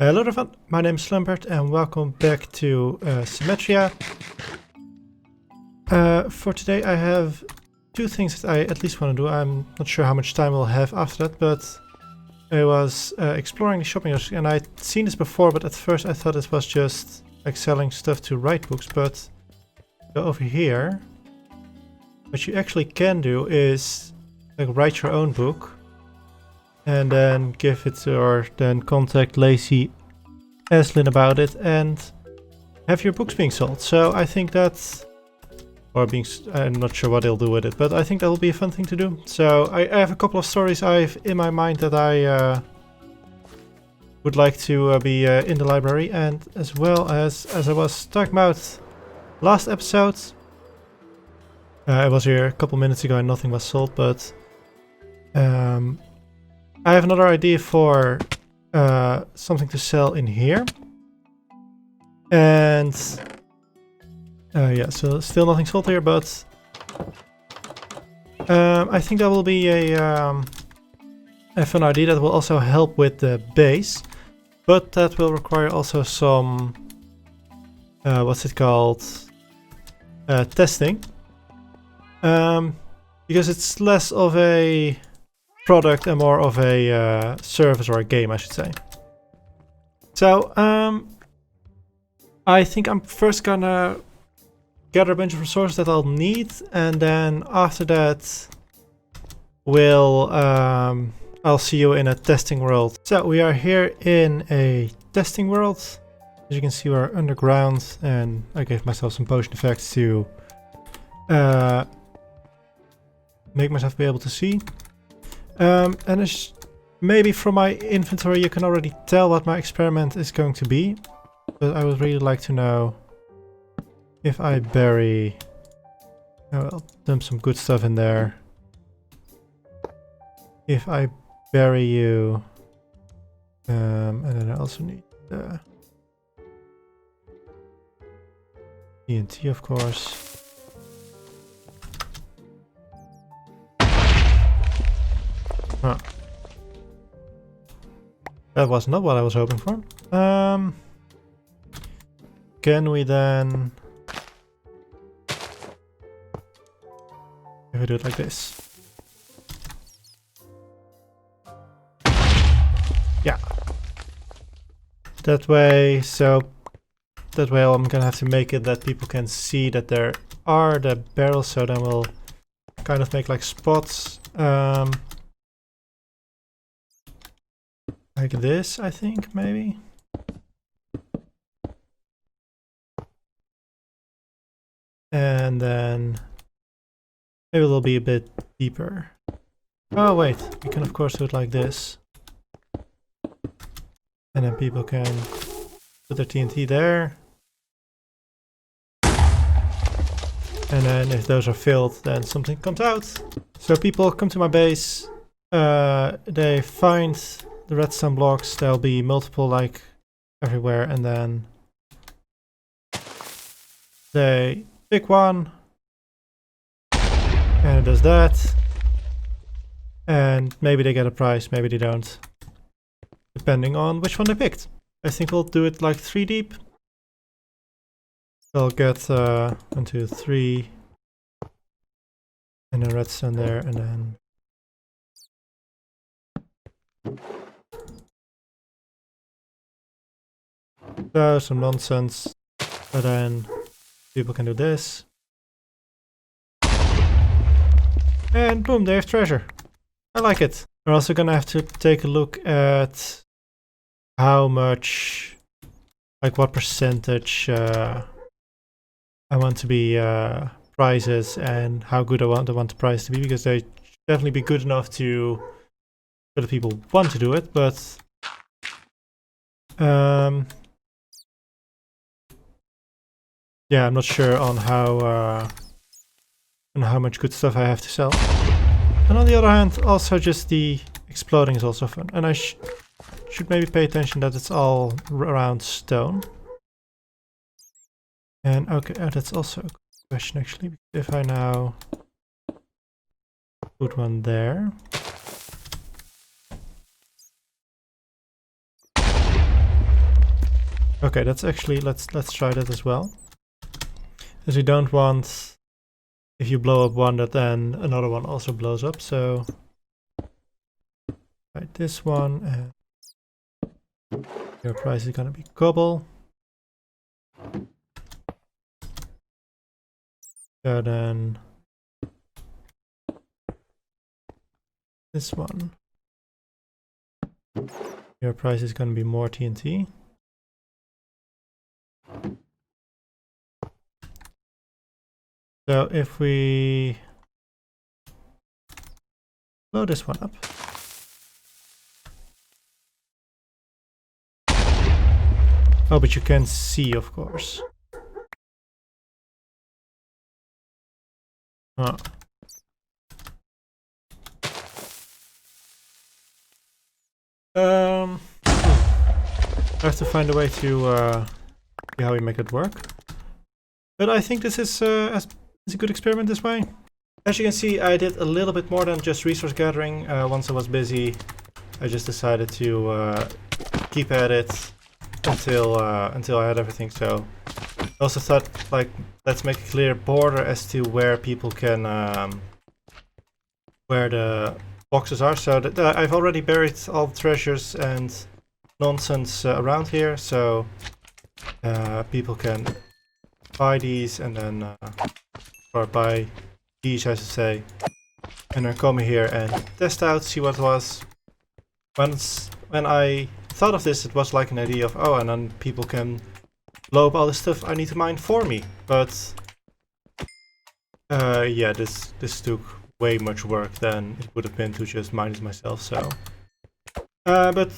Hello everyone, my name is Slumperd and welcome back to Symmetria. For today I have two things that I at least want to do. I'm not sure how much time we'll have after that, but I was exploring the shopping district and I'd seen this before, but at first I thought this was just like selling stuff to write books, but go over here. What you actually can do is like write your own book and then give it to, or then contact Lacey Eslin about it and have your books being sold. So I think that's, or being, I'm not sure what they'll do with it, but I think that will be a fun thing to do. So I have a couple of stories I've in my mind that I would like to be in the library, and as well as I was talking about last episode. I was here a couple minutes ago and nothing was sold, but I have another idea for something to sell in here. And yeah, so still nothing sold here, but I think that will be a fun idea that will also help with the base, but that will require also some what's it called, testing, because it's less of a product and more of a service, or a game I should say. So I think I'm first gonna gather a bunch of resources that I'll need, and then after that I'll see you in a testing world. So we are here in a testing world. As you can see, we're underground, and I gave myself some potion effects to make myself be able to see. And as maybe from my inventory you can already tell what my experiment is going to be, but I would really like to know if I bury... I'll dump some good stuff in there. If I bury you... and then I also need TNT, of course. Huh. That was not what I was hoping for. Can we then... If we do it like this. Yeah. That way, so... That way I'm gonna have to make it that people can see that there are the barrels, so then we'll kind of make like spots. Like this, I think, maybe. And then maybe it'll be a bit deeper. Oh wait, we can of course do it like this. And then people can put their TNT there. And then if those are filled, then something comes out. So people come to my base, they find the redstone blocks, there'll be multiple like everywhere, and then they pick one and it does that, and maybe they get a prize, maybe they don't, depending on which one they picked. I think we'll do it like 3 deep. I'll get 1, 2, 3 and then redstone there, and then so some nonsense, but then people can do this. And boom, they have treasure. I like it. We're also gonna have to take a look at how much, like what percentage I want to be prizes, and how good I want the prize to be, because they should definitely be good enough to so that people want to do it, but yeah, I'm not sure on how much good stuff I have to sell. And on the other hand, also just the exploding is also fun. And I should maybe pay attention that it's all around stone. And okay, that's also a question actually. If I now put one there. Okay, that's actually, let's try that as well. As we don't want, if you blow up one, that then another one also blows up, so right, this one, and your price is gonna be cobble. So then this one, your price is gonna be more TNT. So if we blow this one up. Oh, but you can see, of course. Oh. I have to find a way to see how we make it work. But I think this is a good experiment this way. As you can see, I did a little bit more than just resource gathering. Once I was busy, I just decided to keep at it until I had everything. So I also thought, like, let's make a clear border as to where people can, where the boxes are. So that I've already buried all the treasures and nonsense around here, so people can buy these and then, or buy these, I should say, and then come here and test out, see what it was. When I thought of this, it was like an idea of, oh, and then people can blow up all the stuff I need to mine for me. But yeah, this took way much work than it would have been to just mine it myself. So, but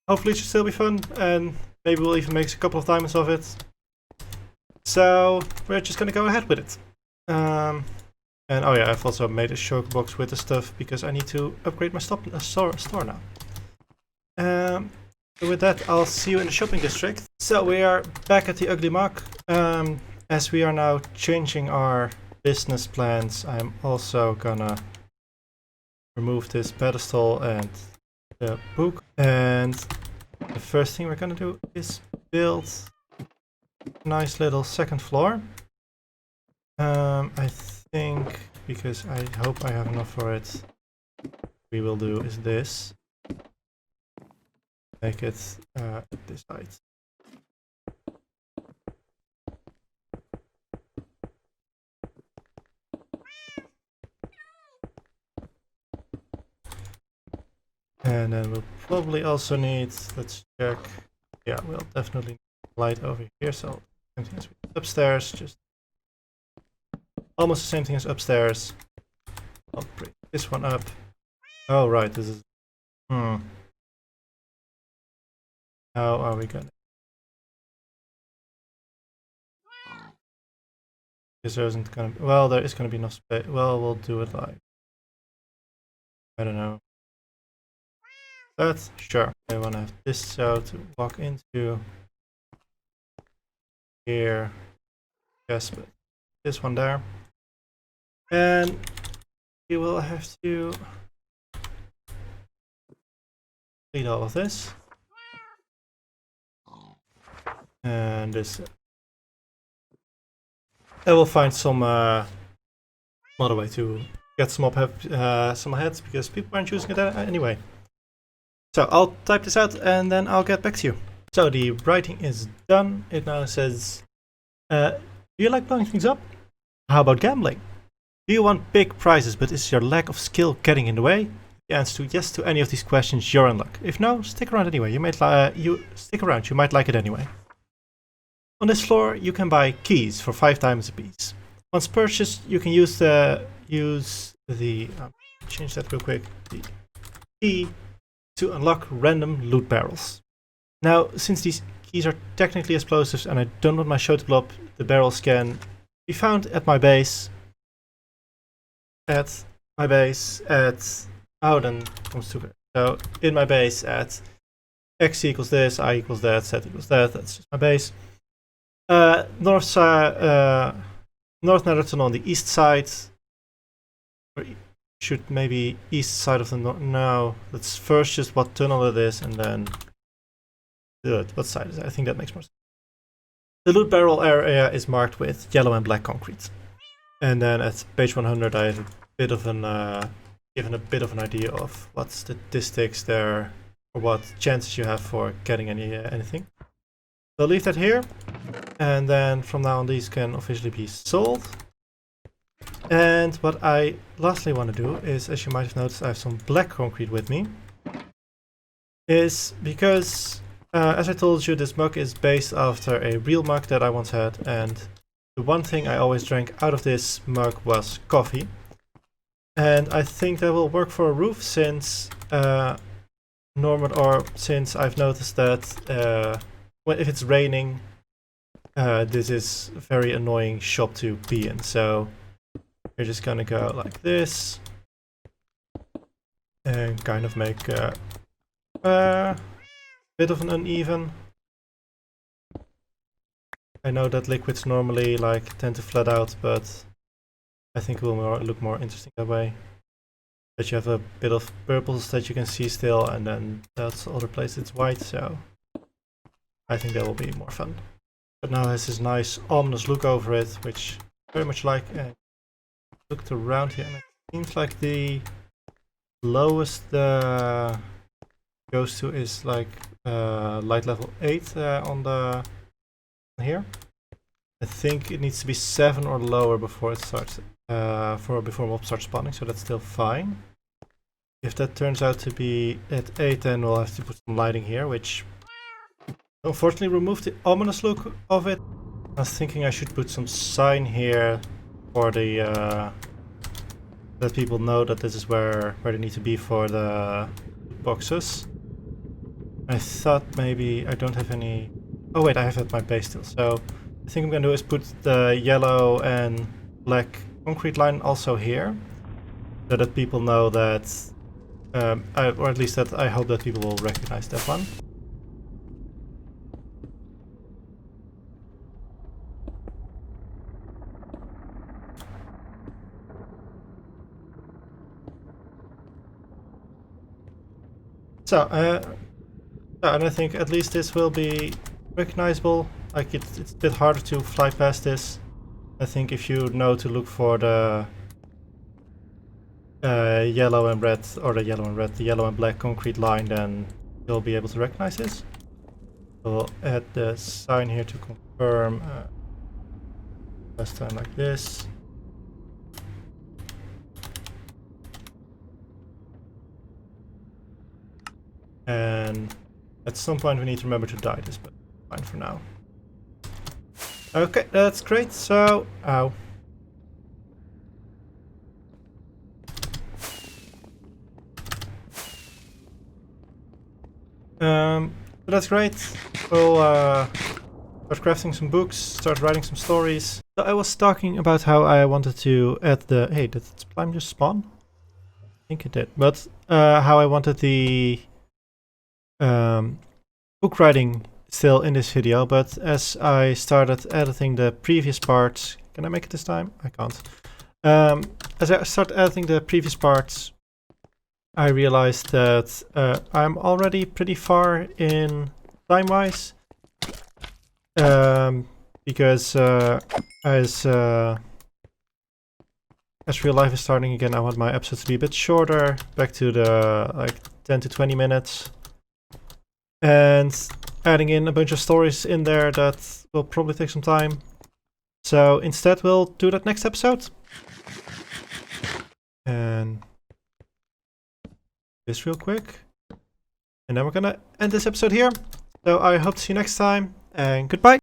hopefully it should still be fun, and maybe we'll even make a couple of diamonds of it. So we're just gonna go ahead with it. And oh yeah, I've also made a choke box with the stuff because I need to upgrade my store now. With that, I'll see you in the shopping district. So we are back at the Ugly Mug. As we are now changing our business plans, I'm also gonna remove this pedestal and the book. And the first thing we're gonna do is build a nice little second floor. I think, because I hope I have enough for it, we will do is this. Make it this height. And then we'll probably also need, let's check, yeah, we'll definitely need light over here, so same thing as upstairs, just almost the same thing as upstairs. I'll bring this one up. Oh right, this is, how are we gonna? Because there isn't gonna be, well, there is gonna be enough space. Well, we'll do it like, I don't know. That, sure. I wanna have this so to walk into here. Yes, but this one there. And we will have to delete all of this. And this. I will find some other way to get some heads because people aren't using it anyway. So I'll type this out and then I'll get back to you. So the writing is done. It now says, do you like blowing things up? How about gambling? Do you want big prizes, but is your lack of skill getting in the way? The answer to yes to any of these questions, you're in luck. If no, stick around anyway. You might you might like it anyway. On this floor, you can buy keys for 5 diamonds apiece. Once purchased, you can use the change that real quick. The key to unlock random loot barrels. Now, since these keys are technically explosives and I don't want my show to blow up, the barrels can be found at my base. Oh, then comes to it. So in my base at x equals this, y equals that, z equals that. That's just my base. North Netherton on the east side. Or should maybe east side of the north. No, let's first just what tunnel it is, and then What side is it? I think that makes more sense. The loot barrel area is marked with yellow and black concrete. And then at page 100 I have a bit of an given a bit of an idea of what statistics there, or what chances you have for getting anything. So I'll leave that here, and then from now on these can officially be sold. And what I lastly want to do is, as you might have noticed, I have some black concrete with me. Is because, as I told you, this mug is based after a real mug that I once had, and the one thing I always drank out of this mug was coffee. And I think that will work for a roof, since since I've noticed that if it's raining, this is a very annoying shop to be in. So we're just gonna go like this and kind of make a bit of an uneven. I know that liquids normally tend to flat out, but I think it will look more interesting that way. That you have a bit of purples that you can see still, and then that's other place it's white, so I think that will be more fun. But now it has this nice ominous look over it, which I very much like. And looked around here, and it seems like the lowest goes to is light level 8 on the here. I think it needs to be 7 or lower before it starts, before mob starts spawning, so that's still fine. If that turns out to be at 8, then we'll have to put some lighting here, which unfortunately removed the ominous look of it. I was thinking I should put some sign here for the let people know that this is where they need to be for the boxes. I thought maybe I don't have any. Oh wait, I have at my base still. So I think I'm gonna do is put the yellow and black concrete line also here, so that people know that, or at least that I hope that people will recognize that one. So, and I think at least this will be recognizable. Like it's a bit harder to fly past this. I think if you know to look for the yellow and red, or the yellow and black concrete line, then you'll be able to recognize this. So we'll add the sign here to confirm. Last time like this. And at some point we need to remember to dye this, but fine for now. Okay, that's great. So, ow. So that's great. We'll start crafting some books, start writing some stories. So I was talking about how I wanted to add the... Hey, did slime just spawn? I think it did. But how I wanted the book writing still in this video, but as I started editing the previous parts... Can I make it this time? I can't. As I started editing the previous parts, I realized that I'm already pretty far in time-wise. Because as real life is starting again, I want my episodes to be a bit shorter, back to the 10 to 20 minutes. And adding in a bunch of stories in there that will probably take some time. So instead we'll do that next episode. And this real quick. And then we're gonna end this episode here. So I hope to see you next time, and goodbye!